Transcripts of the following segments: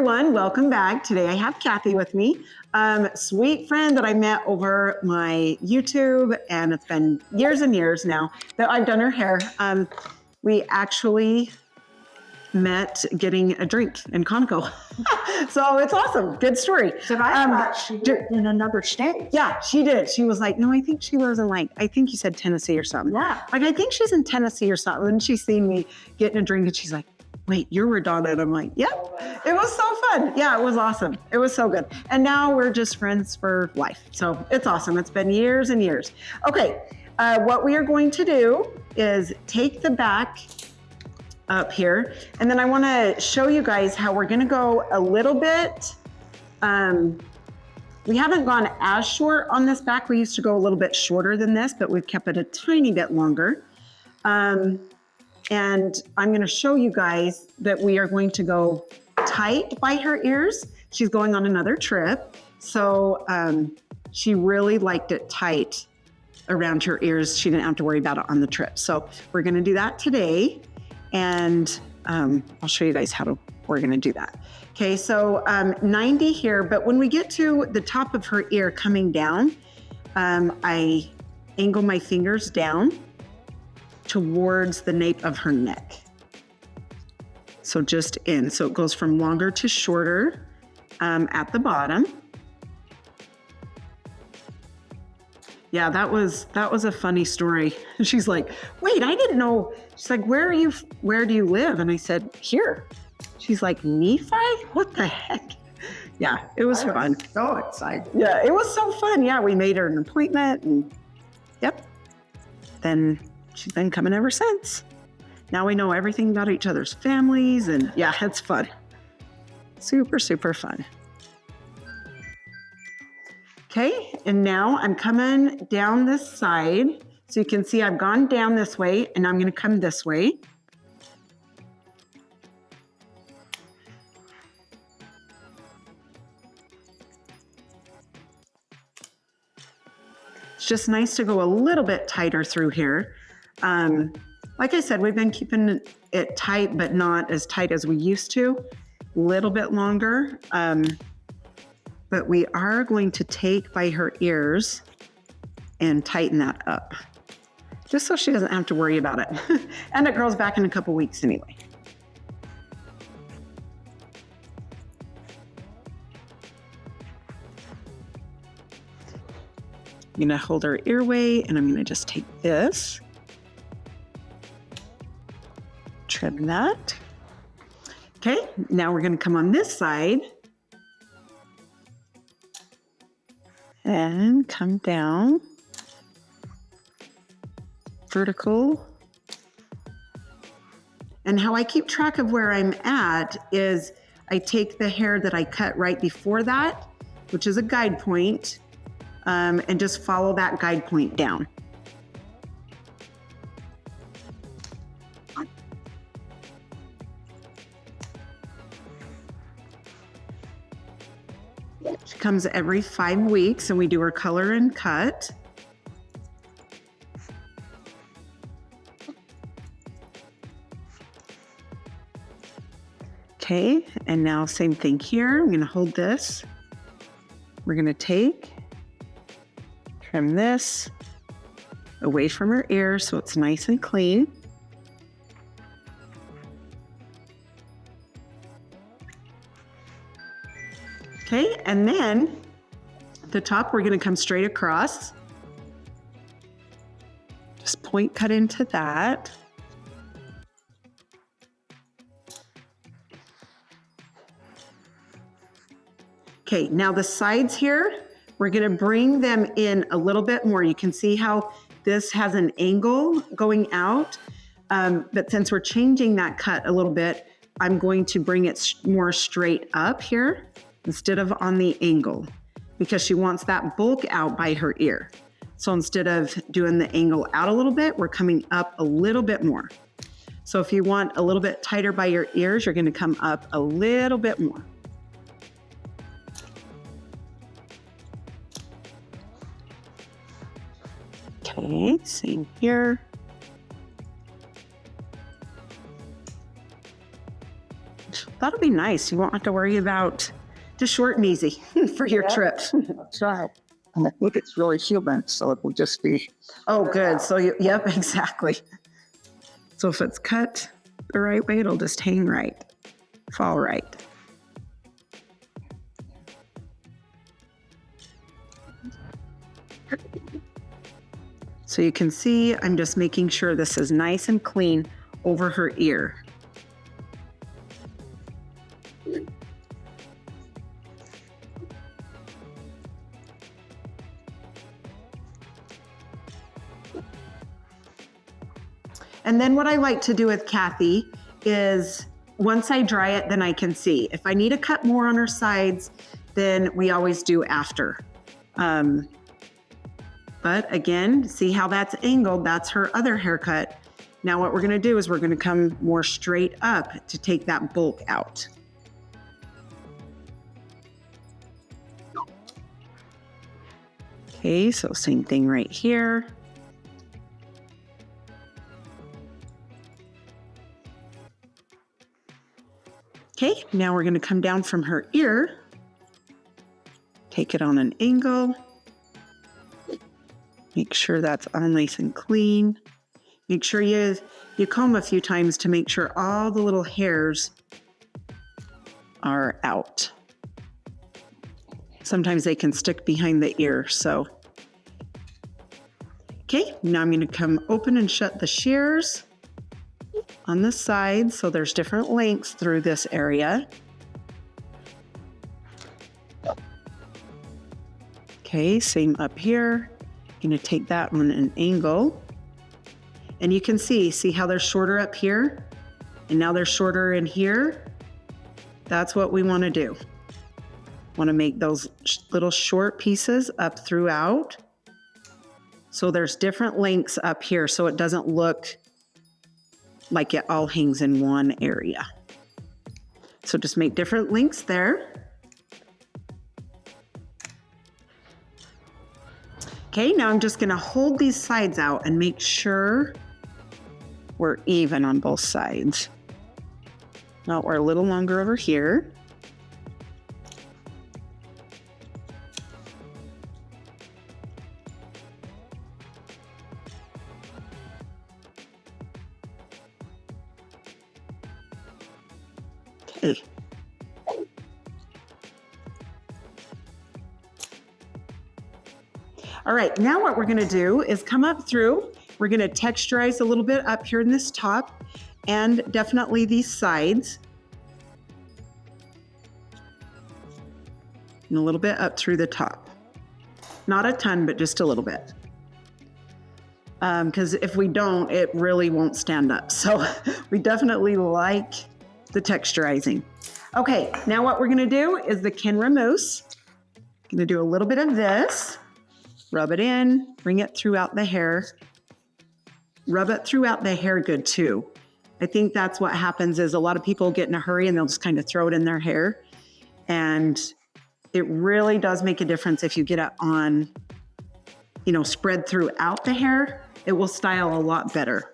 everyone, welcome back. Today I have Kathy with me, sweet friend that I met over my YouTube, and it's been years and years now that I've done her hair. We actually met getting a drink in Conoco. So it's awesome. Good story. So I thought she lived in another state. Yeah, she did. She was like, no, I think she lives in I think you said Tennessee or something. Yeah. I think she's in Tennessee or something. And she's seen me getting a drink and she's like, wait, you're RaDona? And I'm like, yep. It was so fun. Yeah, it was awesome. It was so good. And now we're just friends for life. So it's awesome. It's been years and years. Okay, what we are going to do is take the back up here. And then I want to show you guys how we're going to go a little bit. We haven't gone as short on this back. We used to go a little bit shorter than this, but we've kept it a tiny bit longer. And I'm going to show you guys that we are going to go tight by her ears. She's going on another trip. So she really liked it tight around her ears. She didn't have to worry about it on the trip. So we're going to do that today. And I'll show you guys how we're going to do that. Okay, so 90 here. But when we get to the top of her ear coming down, I angle my fingers down towards the nape of her neck. So just in. So it goes from longer to shorter at the bottom. Yeah, that was a funny story. She's like, wait, I didn't know. She's like, where do you live? And I said, here. She's like, Nephi? What the heck? Yeah, it was fun. So excited. Yeah, it was so fun. Yeah, we made her an appointment and yep. Then she's been coming ever since. Now we know everything about each other's families and yeah, it's fun. Super, super fun. Okay, and now I'm coming down this side. So you can see I've gone down this way and I'm gonna come this way. It's just nice to go a little bit tighter through here. Like I said, we've been keeping it tight, but not as tight as we used to. A little bit longer. But we are going to take by her ears and tighten that up, just so she doesn't have to worry about it. And it grows back in a couple weeks anyway. I'm gonna hold her earway and I'm gonna just take this, trim that. Okay, now we're gonna come on this side and come down, vertical. And how I keep track of where I'm at is I take the hair that I cut right before that, which is a guide point, and just follow that guide point down. She comes every 5 weeks and we do her color and cut. Okay, and now same thing here. I'm gonna hold this. We're gonna take, trim this away from her ear so it's nice and clean. Okay, and then the top, we're gonna come straight across. Just point cut into that. Okay, now the sides here, we're gonna bring them in a little bit more. You can see how this has an angle going out, but since we're changing that cut a little bit, I'm going to bring it more straight up here instead of on the angle, because she wants that bulk out by her ear. So instead of doing the angle out a little bit, we're coming up a little bit more. So if you want a little bit tighter by your ears, you're gonna come up a little bit more. Okay, same here. That'll be nice. You won't have to worry about, just short and easy for your trip. That's right. And I think it's really human, so it will just be. Oh, good. So, yep, exactly. So if it's cut the right way, it'll just hang right, fall right. So you can see I'm just making sure this is nice and clean over her ear. And then what I like to do with Kathy is once I dry it, then I can see. If I need to cut more on her sides, then we always do after. But again, see how that's angled? That's her other haircut. Now what we're gonna do is we're gonna come more straight up to take that bulk out. Okay, so same thing right here. Okay, now we're gonna come down from her ear, take it on an angle, make sure that's all nice and clean. Make sure you comb a few times to make sure all the little hairs are out. Sometimes they can stick behind the ear, so. Okay, now I'm gonna come open and shut the shears on the side, so there's different lengths through this area. Okay, same up here. Gonna take that on an angle. And you can see how they're shorter up here? And now they're shorter in here? That's what we wanna do. Wanna make those little short pieces up throughout. So there's different lengths up here so it doesn't look like it all hangs in one area. So just make different lengths there. Okay, now I'm just gonna hold these sides out and make sure we're even on both sides. Now we're a little longer over here. Okay. All right, now what we're gonna do is come up through. We're gonna texturize a little bit up here in this top and definitely these sides. And a little bit up through the top. Not a ton, but just a little bit. Because if we don't, it really won't stand up. So we definitely like the texturizing. Okay, now what we're gonna do is the Kenra mousse. Gonna do a little bit of this, rub it in, bring it throughout the hair. Rub it throughout the hair good too. I think that's what happens is a lot of people get in a hurry and they'll just kind of throw it in their hair. And it really does make a difference if you get it on, spread throughout the hair. It will style a lot better.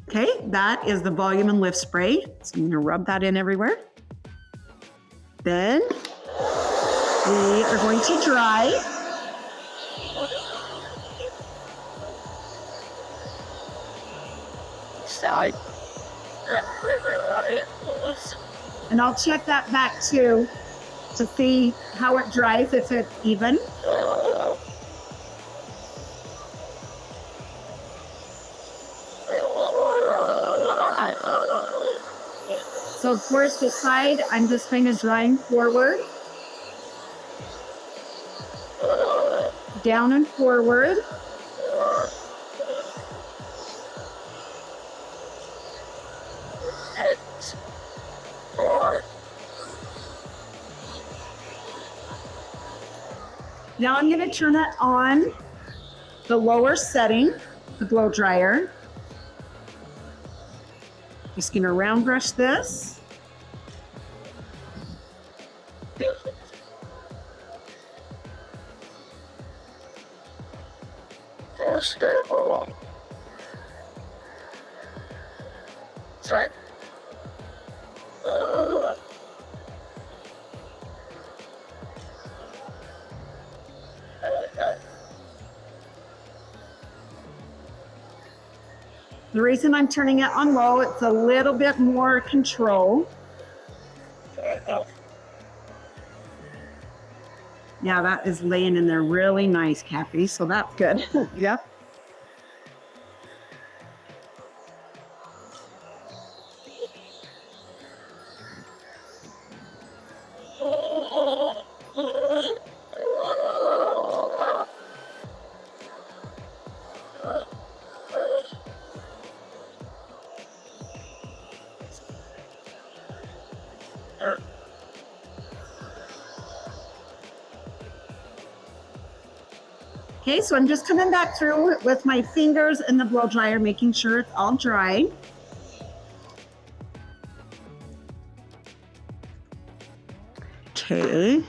Okay, that is the volume and lift spray. So I'm gonna rub that in everywhere. Then we are going to dry. Side. And I'll check that back too to see how it dries, if it's even. So of course the side, I'm just going to drying forward. Down and forward. Now I'm going to turn it on the lower setting, the blow dryer. Just going to round brush this. The reason I'm turning it on low, it's a little bit more control. Yeah, that is laying in there really nice, Kathy. So that's good. Yeah. Okay, so I'm just coming back through with my fingers and the blow dryer, making sure it's all dry. Okay.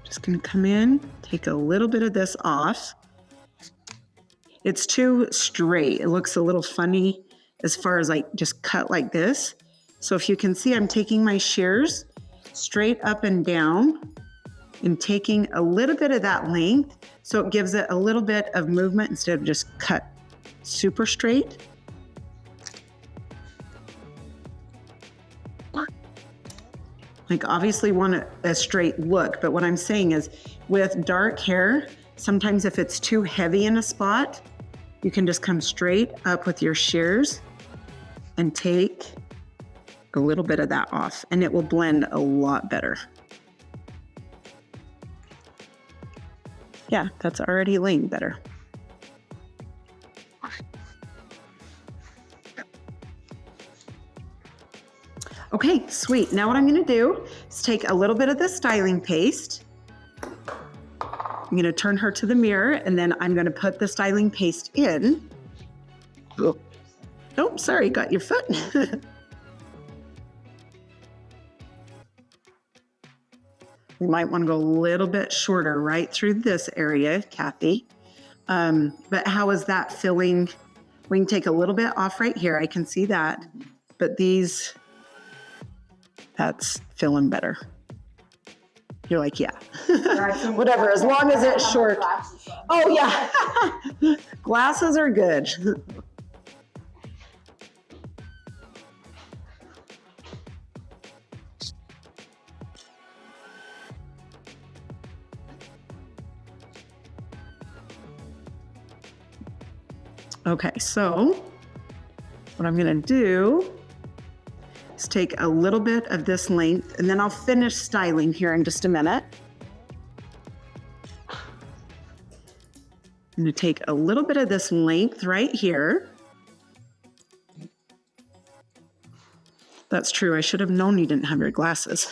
Just gonna come in, take a little bit of this off. It's too straight. It looks a little funny as far as like just cut like this. So if you can see, I'm taking my shears straight up and down and taking a little bit of that length so it gives it a little bit of movement instead of just cut super straight. Like obviously want a straight look, but what I'm saying is with dark hair, sometimes if it's too heavy in a spot, you can just come straight up with your shears and take a little bit of that off and it will blend a lot better. Yeah, that's already laying better. Okay, sweet. Now what I'm gonna do is take a little bit of the styling paste. I'm gonna turn her to the mirror and then I'm gonna put the styling paste in. Oh, sorry, got your foot. We might wanna go a little bit shorter right through this area, Kathy. But how is that filling? We can take a little bit off right here. I can see that, but these, that's filling better. You're like, yeah, whatever, as long as it's short. Oh yeah, glasses are good. Okay, so what I'm gonna do is take a little bit of this length and then I'll finish styling here in just a minute. I'm gonna take a little bit of this length right here. That's true, I should have known you didn't have your glasses.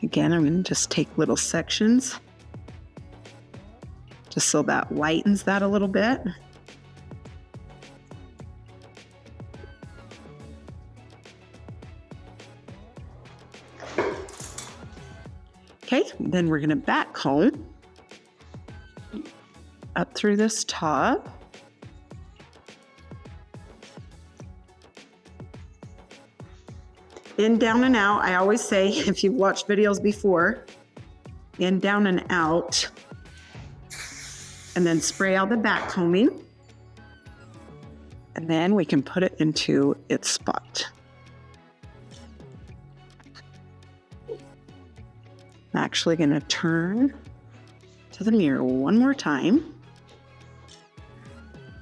Again, I'm going to just take little sections just so that lightens that a little bit. Okay, then we're going to back comb up through this top. In, down, and out. I always say, if you've watched videos before, in, down, and out. And then spray out the back combing. And then we can put it into its spot. I'm actually going to turn to the mirror one more time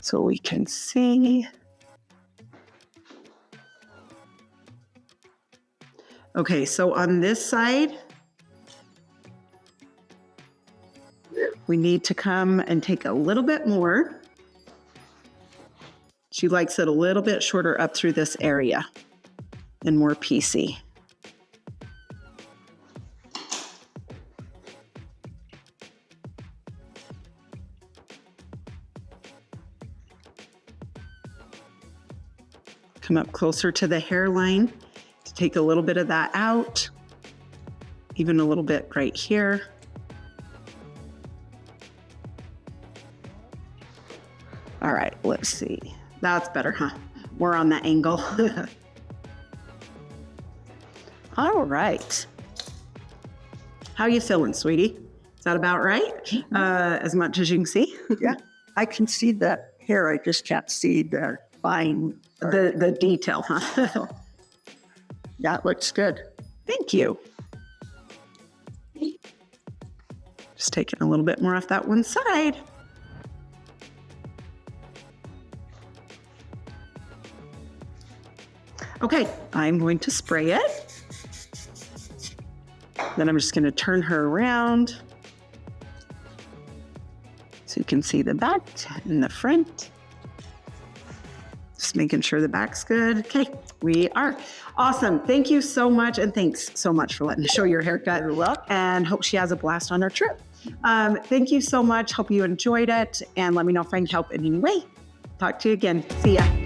so we can see. Okay, so on this side, we need to come and take a little bit more. She likes it a little bit shorter up through this area and more piecey. Come up closer to the hairline. Take a little bit of that out, even a little bit right here. All right, let's see. That's better, huh? We're on that angle. All right. How you feeling, sweetie? Is that about right? As much as you can see? Yeah, I can see that hair. I just can't see the fine. The detail, huh? Yeah, it looks good. Thank you. Just taking a little bit more off that one side. Okay, I'm going to spray it. Then I'm just going to turn her around so you can see the back and the front. Just making sure the back's good. Okay, we are. Awesome. Thank you so much. And thanks so much for letting me show your haircut. You're welcome. And hope she has a blast on her trip. Thank you so much. Hope you enjoyed it. And let me know if I can help in any way. Talk to you again. See ya.